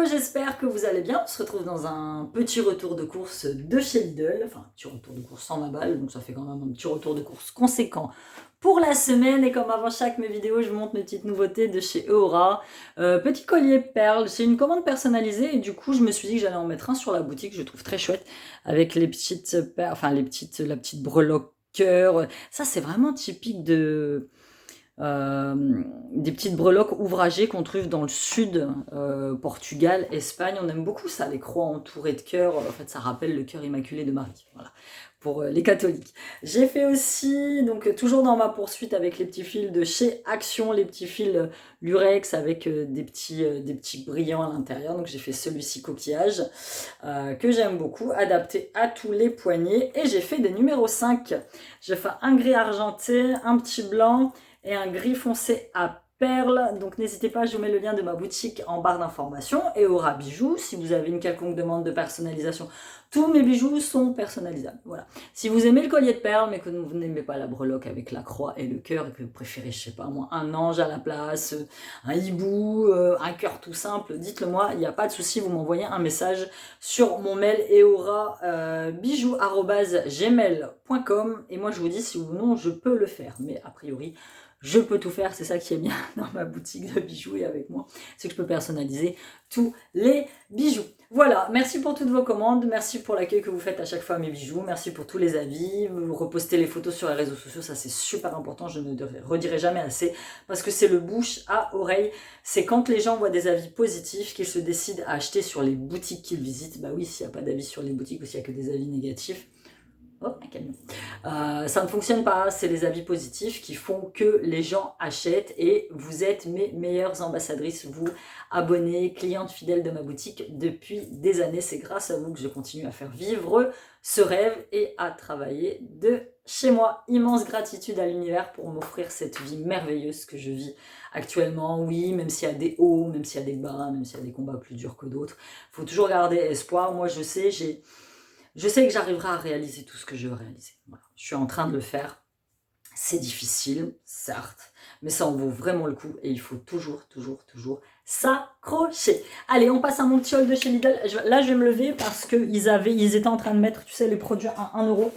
j'espère que vous allez bien. On se retrouve dans un petit retour de course de chez Lidl. Enfin, un petit retour de course sans ma balle, donc ça fait quand même un petit retour de course conséquent pour la semaine. Et comme avant chaque mes vidéos, je vous montre mes petites nouveautés de chez Eora. Petit collier perles, c'est une commande personnalisée et du coup, je me suis dit que j'allais en mettre un sur la boutique. Je le trouve très chouette avec les petites perles, enfin la petite breloque cœur. Ça, c'est vraiment typique des petites breloques ouvragées qu'on trouve dans le sud, Portugal, Espagne. On aime beaucoup ça, les croix entourées de cœurs. En fait, ça rappelle le cœur immaculé de Marie. Voilà, pour les catholiques. J'ai fait aussi, donc toujours dans ma poursuite avec les petits fils de chez Action, les petits fils Lurex avec des petits brillants à l'intérieur. Donc j'ai fait celui-ci coquillage, que j'aime beaucoup, adapté à tous les poignets. Et j'ai fait des numéros 5. J'ai fait un gris argenté, un petit blanc, et un gris foncé à perles. Donc n'hésitez pas, je vous mets le lien de ma boutique en barre d'informations. Et Aura Bijoux, si vous avez une quelconque demande de personnalisation, tous mes bijoux sont personnalisables. Voilà. Si vous aimez le collier de perles, mais que vous n'aimez pas la breloque avec la croix et le cœur, et que vous préférez, je sais pas moi, un ange à la place, un hibou, un cœur tout simple, dites-le moi, il n'y a pas de souci, vous m'envoyez un message sur mon mail eora-bijoux@gmail.com et moi je vous dis si ou non je peux le faire. Mais a priori, je peux tout faire, c'est ça qui est bien dans ma boutique de bijoux et avec moi, c'est que je peux personnaliser tous les bijoux. Voilà, merci pour toutes vos commandes, merci pour l'accueil que vous faites à chaque fois à mes bijoux, merci pour tous les avis, vous repostez les photos sur les réseaux sociaux, ça c'est super important, je ne redirai jamais assez, parce que c'est le bouche à oreille, c'est quand les gens voient des avis positifs qu'ils se décident à acheter sur les boutiques qu'ils visitent. Bah oui, s'il n'y a pas d'avis sur les boutiques ou s'il n'y a que des avis négatifs, oh, un camion. Ça ne fonctionne pas, c'est les avis positifs qui font que les gens achètent et vous êtes mes meilleures ambassadrices, vous, abonnés, clientes fidèles de ma boutique depuis des années. C'est grâce à vous que je continue à faire vivre ce rêve et à travailler de chez moi. Immense gratitude à l'univers pour m'offrir cette vie merveilleuse que je vis actuellement. Oui, même s'il y a des hauts, même s'il y a des bas, même s'il y a des combats plus durs que d'autres, il faut toujours garder espoir. Moi, je sais que j'arriverai à réaliser tout ce que je veux réaliser. Voilà. Je suis en train de le faire. C'est difficile, certes, mais ça en vaut vraiment le coup et il faut toujours s'accrocher. Allez, on passe à mon petit haul de chez Lidl. Là, je vais me lever parce qu'ils étaient en train de mettre, tu sais, les produits à 1 euro.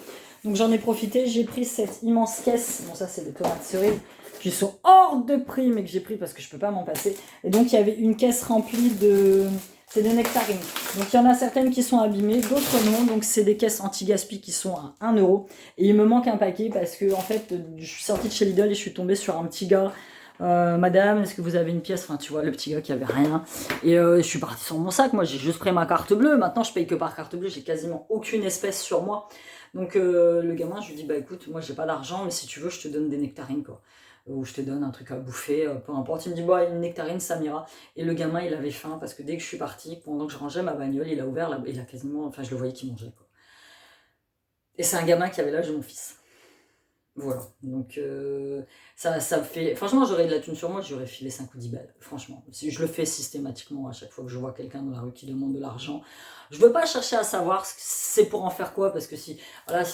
Donc j'en ai profité, j'ai pris cette immense caisse. Bon, ça, c'est des tomates cerises qui sont hors de prix, mais que j'ai pris parce que je peux pas m'en passer. Et donc, il y avait une caisse remplie de... C'est des nectarines. Donc il y en a certaines qui sont abîmées, d'autres non. Donc c'est des caisses anti-gaspi qui sont à 1 euro. Et il me manque un paquet parce que en fait, je suis sortie de chez Lidl et je suis tombée sur un petit gars. Madame, est-ce que vous avez une pièce? Enfin, tu vois, le petit gars qui avait rien. Et je suis partie sur mon sac. Moi, j'ai juste pris ma carte bleue. Maintenant, je paye que par carte bleue. J'ai quasiment aucune espèce sur moi. Donc le gamin, je lui dis, bah écoute, moi j'ai pas d'argent, mais si tu veux, je te donne des nectarines, quoi. Ou je te donne un truc à bouffer, peu importe. Il me dit, bah une nectarine, ça m'ira. Et le gamin, il avait faim parce que dès que je suis partie, pendant que je rangeais ma bagnole, il a ouvert, il a quasiment, enfin je le voyais qu'il mangeait, quoi. Et c'est un gamin qui avait l'âge de mon fils. Voilà, donc ça fait... Franchement, j'aurais de la thune sur moi, j'aurais filé 5 ou 10 balles, franchement. Je le fais systématiquement à chaque fois que je vois quelqu'un dans la rue qui demande de l'argent. Je veux pas chercher à savoir c'est pour en faire quoi, parce que si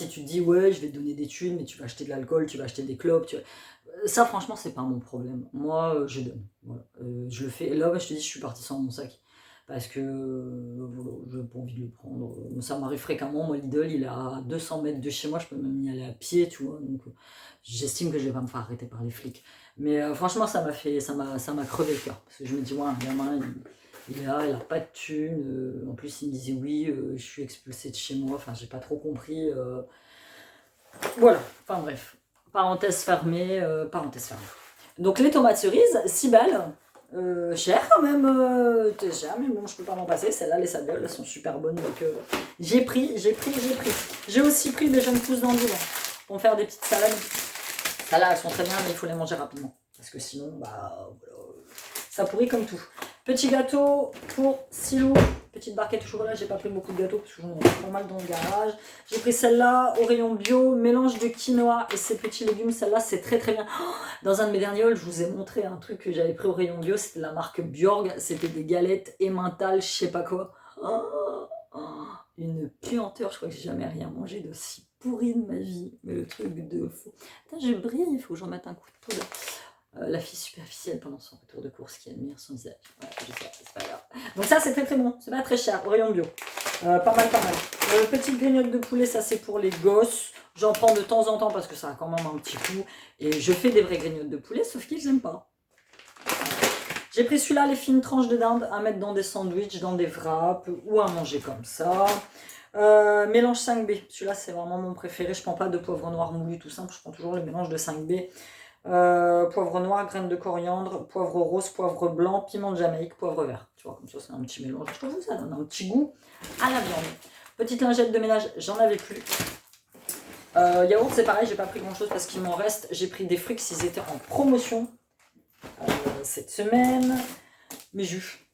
tu te dis, ouais, je vais te donner des thunes, mais tu vas acheter de l'alcool, tu vas acheter des clopes, ça, franchement, c'est pas mon problème. Moi, je donne. Voilà. Je le fais. Et là, bah, je te dis, je suis partie sans mon sac. Parce que voilà, je n'ai pas envie de le prendre. Ça m'arrive fréquemment. Moi, Lidl, il est à 200 mètres de chez moi. Je peux même y aller à pied, tu vois. Donc, j'estime que je vais pas me faire arrêter par les flics. Mais franchement, ça m'a crevé le cœur. Parce que je me dis, ouais, un gamin, il est là, il a pas de thunes. En plus, il me disait, oui, je suis expulsé de chez moi. Enfin, j'ai pas trop compris. Voilà. Enfin, bref. Parenthèse fermée, parenthèse fermée. Donc les tomates cerises, 6 balles. Cher quand même, cher, mais bon, je peux pas m'en passer. Celles-là, les sables, elles sont super bonnes. Donc j'ai pris. J'ai aussi pris des jeunes pousses d'andouille pour me faire des petites salades. Celles-là, elles sont très bien, mais il faut les manger rapidement. Parce que sinon, bah, voilà, ça pourrit comme tout. Petit gâteau pour Silou. Petite barquette au chocolat, j'ai pas pris beaucoup de gâteaux parce que j'en ai pas mal dans le garage. J'ai pris celle-là au rayon bio, mélange de quinoa et ces petits légumes. Celle-là, c'est très bien. Oh, dans un de mes derniers hauls, je vous ai montré un truc que j'avais pris au rayon bio. C'était la marque Bjorg. C'était des galettes emmental, je sais pas quoi. Une puanteur. Je crois que j'ai jamais rien mangé d'aussi pourri de ma vie. Mais le truc de fou. Putain, je brille, il faut que j'en mette un coup de poudre. la fille superficielle pendant son retour de course qui admire son visage. Ouais, je sais, c'est pas grave. Donc ça, c'est très très bon. C'est pas très cher. Au rayon bio. Pas mal, pas mal. Petite grignote de poulet, ça c'est pour les gosses. J'en prends de temps en temps parce que ça a quand même un petit coup. Et je fais des vraies grignotes de poulet, sauf qu'ils n'aiment pas. J'ai pris celui-là, les fines tranches de dinde à mettre dans des sandwichs, dans des wraps ou à manger comme ça. Mélange 5B. Celui-là, c'est vraiment mon préféré. Je prends pas de poivre noir moulu tout simple. Je prends toujours le mélange de 5B. Poivre noir, graines de coriandre, poivre rose, poivre blanc, piment de Jamaïque, poivre vert. Tu vois, comme ça, c'est un petit mélange. Je trouve que ça donne un petit goût à la viande. Petite lingette de ménage, j'en avais plus. Yaourt, c'est pareil, j'ai pas pris grand chose parce qu'il m'en reste. J'ai pris des fruits s'ils étaient en promotion cette semaine. Mes jus.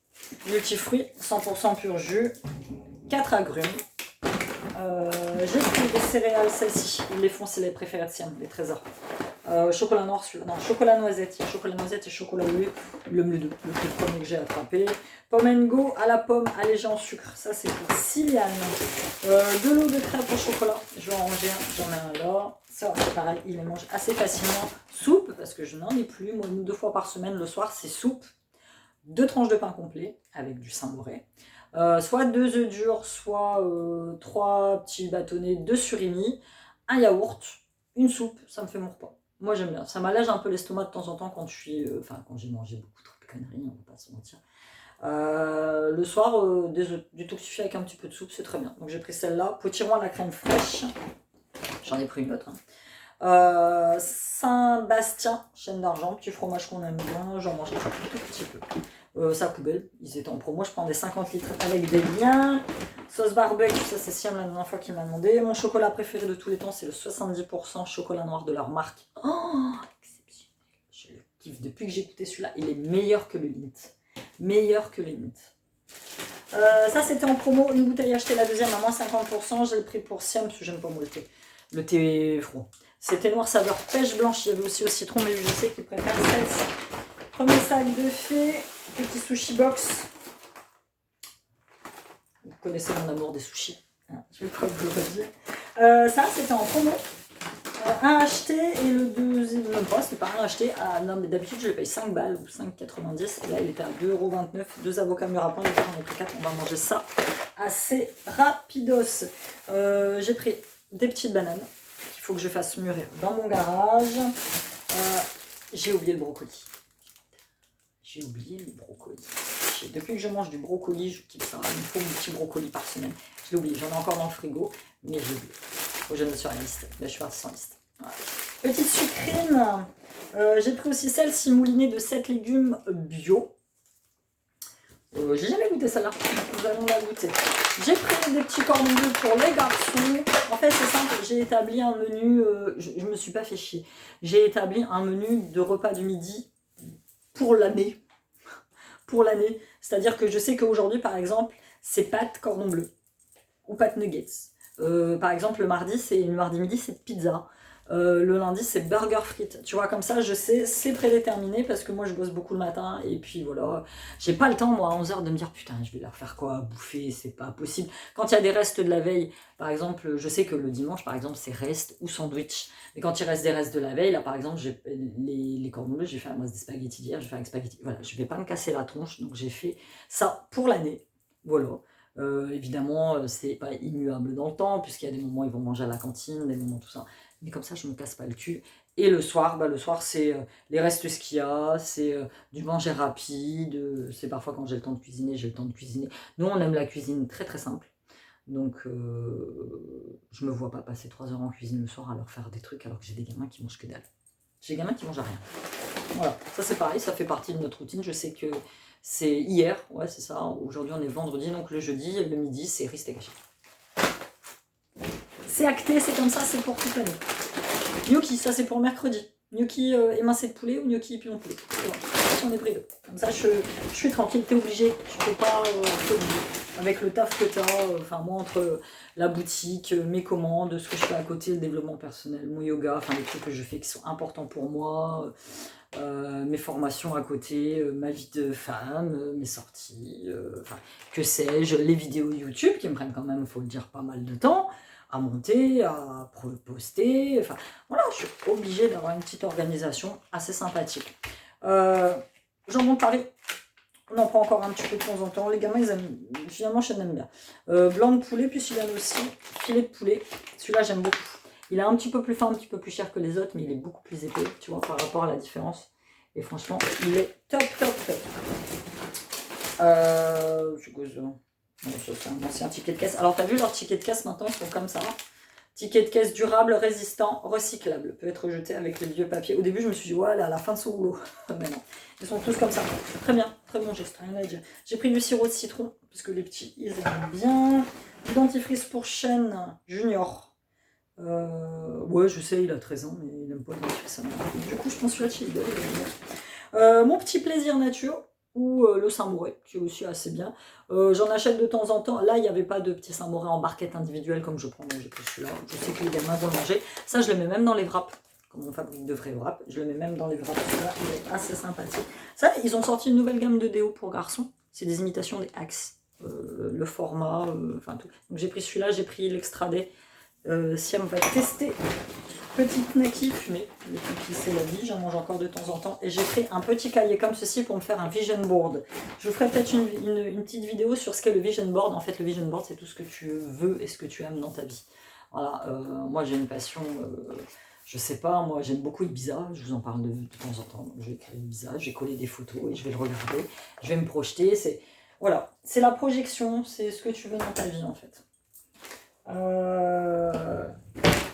Multifruits, 100% pur jus. 4 agrumes. J'ai pris des céréales, celles-ci. Ils les font, c'est les préférées de Siam, les trésors. Chocolat noir, non, chocolat noisette. Il y a chocolat noisette et chocolat au lait. Le deux, le plus premier que j'ai attrapé. Pomme go à la pomme, allégé en sucre. Ça, c'est pour Siliane. De l'eau de crêpe au chocolat. Je vais en ranger un, j'en ai un là. Ça, c'est pareil, il les mange assez facilement. Soupe, parce que je n'en ai plus. Moi, 2 fois par semaine, le soir, c'est soupe. 2 tranches de pain complet avec du Saint-Mauré. Soit 2 œufs durs, soit 3 petits bâtonnets de surimi, un yaourt, une soupe, ça me fait mon repas. Moi j'aime bien, ça m'allège un peu l'estomac de temps en temps quand je suis, quand j'ai mangé beaucoup trop de conneries, on va pas se mentir. Le soir, du toxifié avec un petit peu de soupe, c'est très bien. Donc j'ai pris celle-là, potiron à la crème fraîche, j'en ai pris une autre. Saint-Bastien, chaîne d'argent, petit fromage qu'on aime bien, j'en mange un tout petit peu. Sa poubelle, ils étaient en promo, je prends des 50 litres avec des liens. Sauce barbecue, ça c'est Siam la dernière fois qu'il m'a demandé. Mon chocolat préféré de tous les temps, c'est le 70% chocolat noir de leur marque. Oh, exceptionnel. Je le kiffe depuis que j'ai goûté celui-là. Il est meilleur que le Lindt. Meilleur que le Lindt. Ça c'était en promo, une bouteille achetée, la deuxième à moins 50%. J'ai le prix pour Siam parce que j'aime pas moi le thé froid. C'était noir saveur pêche blanche, il y avait aussi au citron, mais je sais qu'ils préfèrent celle-ci. Premier sac de fée, petit sushi box. Vous connaissez mon amour des sushis, hein, je vais pas vous le redire. Ça c'était en promo. Un acheté et le deuxième, même pas, c'était pas un acheté. Non, mais d'habitude je le paye 5 balles ou 5,90. Et là il était à 2,29 €. 2 avocats mûrs à pain, j'en ai pris 4. On va manger ça assez rapidos. J'ai pris des petites bananes qu'il faut que je fasse mûrir dans mon garage. J'ai oublié le brocoli. J'ai oublié le brocoli. Depuis que je mange du brocoli, je kiffe ça. Il me faut mon petit brocoli par semaine. Je l'ai oublié. J'en ai encore dans le frigo, mais j'ai oublié. Faut que je le mette sur la liste. Là, je suis partie sans liste. Voilà. Petite sucrine. J'ai pris aussi celle-ci moulinée de 7 légumes bio. J'ai jamais goûté celle-là. Nous allons la goûter. J'ai pris des petits cordons bleus pour les garçons. En fait, c'est simple. J'ai établi un menu. Je me suis pas fait chier. J'ai établi un menu de repas du midi pour l'année. Pour l'année. C'est-à-dire que je sais qu'aujourd'hui, par exemple, c'est pâtes cordon bleu ou pâtes nuggets. Par exemple, le mardi midi, c'est pizza. Le lundi, c'est burger frites. Tu vois, comme ça, je sais, c'est prédéterminé parce que moi, je bosse beaucoup le matin. Et puis voilà, j'ai pas le temps, moi, à 11h, de me dire putain, je vais leur faire quoi à bouffer, c'est pas possible. Quand il y a des restes de la veille, par exemple, je sais que le dimanche, par exemple, c'est reste ou sandwich. Mais quand il reste des restes de la veille, là, par exemple, les cordons bleus, j'ai fait moi des spaghettis d'hier, j'ai fait avec spaghetti. Voilà, je vais pas me casser la tronche, donc j'ai fait ça pour l'année. Voilà. Évidemment, c'est pas immuable dans le temps, puisqu'il y a des moments où ils vont manger à la cantine, des moments tout ça. Mais comme ça, je me casse pas le cul. Et le soir, c'est les restes ce qu'il y a, c'est du manger rapide, c'est parfois quand j'ai le temps de cuisiner, j'ai le temps de cuisiner. Nous, on aime la cuisine très très simple. Donc, je me vois pas passer 3 heures en cuisine le soir à leur faire des trucs alors que j'ai des gamins qui mangent que dalle. J'ai des gamins qui mangent à rien. Voilà, ça c'est pareil, ça fait partie de notre routine. Je sais que c'est hier, ouais c'est ça, aujourd'hui on est vendredi, donc le jeudi, le midi, c'est riz steak haché. C'est acté, c'est comme ça, c'est pour toute l'année. Gnocchi, ça c'est pour mercredi. Gnocchi émincé de poulet ou gnocchi épillon poulet. Voilà. On est pris deux. Comme ça, je suis tranquille, t'es obligé. Tu peux pas avec le taf que t'as. Enfin, moi, entre la boutique, mes commandes, ce que je fais à côté, le développement personnel, mon yoga, enfin les trucs que je fais qui sont importants pour moi, mes formations à côté, ma vie de femme, mes sorties, enfin, que sais-je, les vidéos YouTube qui me prennent quand même, il faut le dire, pas mal de temps à monter, à poster, enfin voilà, je suis obligée d'avoir une petite organisation assez sympathique. Jambon de Paris. On en prend encore un petit peu de temps en temps. Les gamins, ils aiment. Finalement, je l'aime bien. Blanc de poulet, puis celui-là aussi. Filet de poulet. Celui-là, j'aime beaucoup. Il est un petit peu plus fin, un petit peu plus cher que les autres, mais il est beaucoup plus épais, tu vois, par rapport à la différence. Et franchement, il est top, top, top. C'est quoi ça? Non, ça, c'est un ancien ticket de caisse. Alors, t'as vu, leurs tickets de caisse, maintenant, ils sont comme ça. Ticket de caisse durable, résistant, recyclable. Peut être jeté avec les vieux papiers. Au début, je me suis dit, voilà, à la fin de son rouleau. Mais non, ils sont tous comme ça. Très bien, très bon geste, rien à dire. J'ai pris du sirop de citron, parce que les petits, ils aiment bien. Du dentifrice pour chêne junior. Ouais, je sais, il a 13 ans, mais il n'aime pas le dentifrice. Du coup, je pense que celui-là, il doit aller. Mon petit plaisir nature. Ou le Saint-Moré, qui est aussi assez bien. J'en achète de temps en temps. Là, il n'y avait pas de petit Saint-Moré en barquette individuelle comme je prends, donc j'ai pris celui-là. Je sais que les gamins vont le manger. Ça, je le mets même dans les wraps, comme on fabrique de vrais wraps. Je le mets même dans les wraps. Celui-là, il est assez sympathique. Ça, ils ont sorti une nouvelle gamme de déos pour garçons. C'est des imitations des Axe. Le format, enfin tout. Donc j'ai pris celui-là, j'ai pris l'extra D. Siam va tester. Petite knacky fumée, le cookie c'est la vie, j'en mange encore de temps en temps. Et j'ai pris un petit cahier comme ceci pour me faire un vision board. Je vous ferai peut-être une petite vidéo sur ce qu'est le vision board. En fait, le vision board, c'est tout ce que tu veux et ce que tu aimes dans ta vie. Voilà, moi j'ai une passion, je sais pas, moi j'aime beaucoup Ibiza, je vous en parle de temps en temps. Je vais écrire Ibiza, j'ai collé des photos et je vais le regarder, je vais me projeter. Voilà, c'est la projection, c'est ce que tu veux dans ta vie en fait.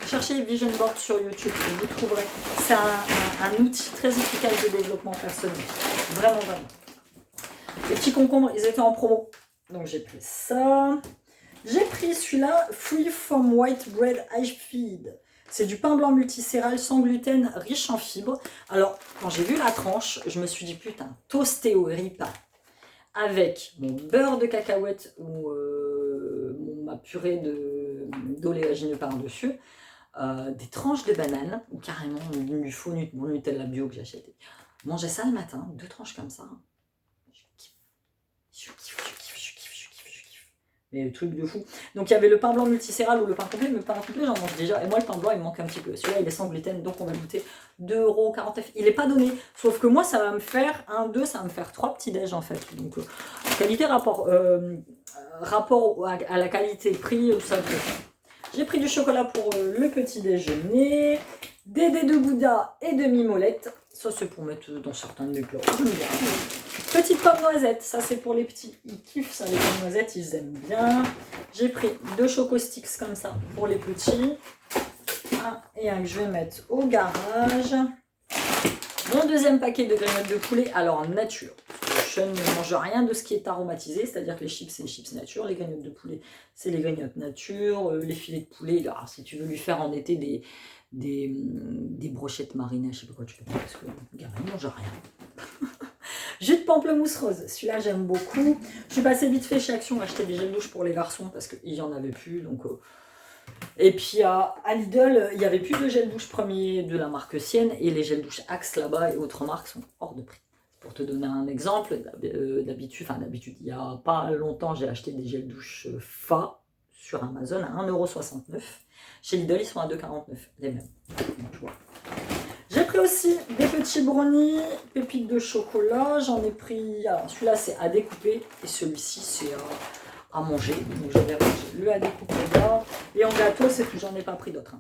Cherchez Vision Board sur YouTube, vous trouverez. C'est un outil très efficace de développement personnel. Vraiment, vraiment. Les petits concombres, ils étaient en promo. Donc j'ai pris ça. J'ai pris celui-là, Free from White Bread High Feed. C'est du pain blanc multicéral sans gluten, riche en fibres. Alors, quand j'ai vu la tranche, je me suis dit, putain, toasté au riz pain avec mon beurre de cacahuète ou ma purée d'oléagineux par-dessus. Des tranches de banane, ou carrément du faux mon Nutella bio que j'ai acheté. Manger ça le matin, 2 tranches comme ça. Je kiffe. Mais le truc de fou. Donc il y avait le pain blanc multicéral ou le pain complet, mais le pain complet j'en mange déjà. Et moi le pain blanc il me manque un petit peu. Celui-là il est sans gluten, donc on va goûter 2,49 €. Il n'est pas donné. Sauf que moi ça va me faire 2, ça va me faire 3 petits déj en fait. Donc qualité rapport à la qualité prix, ça peut. J'ai pris du chocolat pour le petit déjeuner, des dés de Gouda et de mimolette. Ça, c'est pour mettre dans certains de mes plats. Petite pomme noisette, ça c'est pour les petits. Ils kiffent ça, les pommes noisettes, ils aiment bien. J'ai pris 2 choco sticks comme ça pour les petits. Un et un que je vais mettre au garage. Mon deuxième paquet de grignottes de poulet, alors nature. Je ne mange rien de ce qui est aromatisé, c'est-à-dire que les chips, c'est les chips nature, les grignottes de poulet, c'est les grignottes nature, les filets de poulet, alors si tu veux lui faire en été des brochettes marinées, je sais pas quoi tu peux faire, parce que le gamin ne mange rien. Jus de pamplemousse rose, celui-là j'aime beaucoup. Je suis passée vite fait chez Action acheter des gels douche pour les garçons, parce qu'il n'y en avait plus, donc... Et puis à Lidl, il n'y avait plus de gel douche premier de la marque Sienne, et les gels douche Axe là-bas et autres marques sont hors de prix. Pour te donner un exemple, d'habitude, il n'y a pas longtemps, j'ai acheté des gels douche Fa sur Amazon à 1,69 €. Chez Lidl, ils sont à 2,49 €, les mêmes. J'ai pris aussi des petits brownies, pépites de chocolat. J'en ai pris, alors celui-là c'est à découper et celui-ci c'est à manger. Donc j'avais rangé le à découper là. Et en gâteau, c'est que j'en ai pas pris d'autres.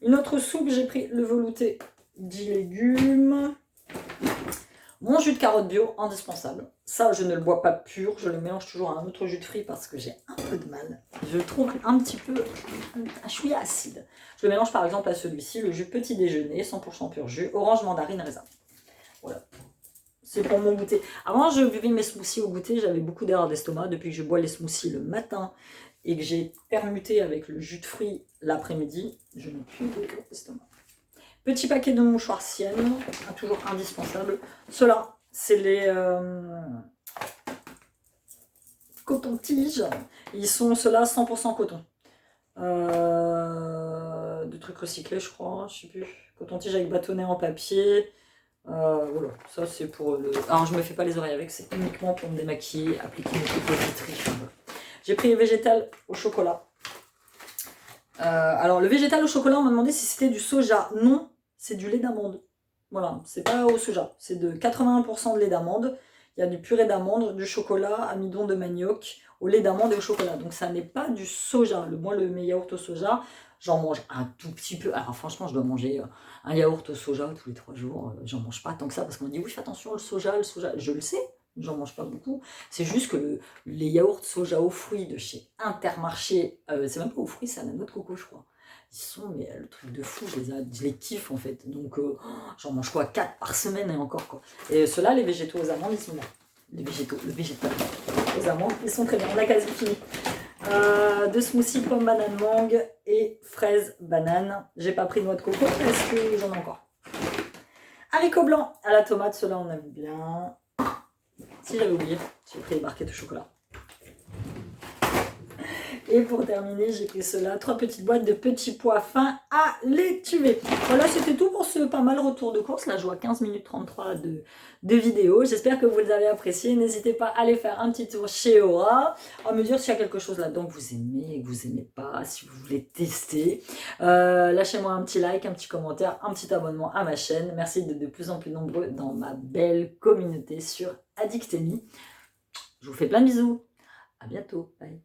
Une autre soupe, j'ai pris le velouté 10 légumes. Mon jus de carotte bio, indispensable. Ça, je ne le bois pas pur, je le mélange toujours à un autre jus de fruits parce que j'ai un peu de mal. Je le trouve un petit peu, un chouïa acide. Je le mélange par exemple à celui-ci, le jus petit déjeuner, 100% pur jus, orange, mandarine, raisin. Voilà. C'est pour mon goûter. Avant, je buvais mes smoothies au goûter, j'avais beaucoup d'erreurs d'estomac. Depuis que je bois les smoothies le matin et que j'ai permuté avec le jus de fruits l'après-midi, je n'ai plus d'erreurs d'estomac. Petit paquet de mouchoirs Sienne, toujours indispensable. Ceux-là, c'est les coton-tiges. Ils sont ceux-là 100% coton. De trucs recyclés, je crois. Je sais plus. Coton-tige avec bâtonnet en papier. Voilà, ça c'est pour le... Alors je me fais pas les oreilles avec, c'est uniquement pour me démaquiller, appliquer mes cocoteries. Voilà. J'ai pris le végétal au chocolat. Alors le végétal au chocolat, on m'a demandé si c'était du soja. Non, c'est du lait d'amande. Voilà, c'est pas au soja. C'est de 81% de lait d'amande. Il y a du purée d'amande, du chocolat, amidon de manioc, au lait d'amande et au chocolat. Donc ça n'est pas du soja. Mes yaourts au soja, j'en mange un tout petit peu. Alors franchement, je dois manger un yaourt au soja tous les 3 jours. J'en mange pas tant que ça parce qu'on me dit oui, fais attention, le soja, le soja. Je le sais, j'en mange pas beaucoup. C'est juste que les yaourts soja aux fruits de chez Intermarché, c'est même pas aux fruits, c'est à la noix de coco, je crois. Ils sont, mais le truc de fou, je les kiffe en fait. Donc j'en mange quoi, 4 par semaine et encore quoi. Et ceux-là, les végétaux aux amandes, ils sont là. Le végétal aux amandes, ils sont très bien. On a quasi fini. De smoothie, pomme, banane, mangue et fraise, banane. J'ai pas pris de noix de coco parce que j'en ai encore. Haricots blancs à la tomate, ceux-là on aime bien. Si j'avais oublié, j'ai pris les barquettes au chocolat. Et pour terminer, j'ai pris cela, 3 petites boîtes de petits pois fins à l'étuvée. Voilà, c'était tout pour ce pas mal retour de course. Là, je vois 15 minutes 33 de vidéo. J'espère que vous les avez appréciés. N'hésitez pas à aller faire un petit tour chez Aura, à me dire s'il y a quelque chose là-dedans que vous aimez, que vous n'aimez pas, si vous voulez tester. Lâchez-moi un petit like, un petit commentaire, un petit abonnement à ma chaîne. Merci d'être de plus en plus nombreux dans ma belle communauté sur Addictémie. Je vous fais plein de bisous. À bientôt. Bye.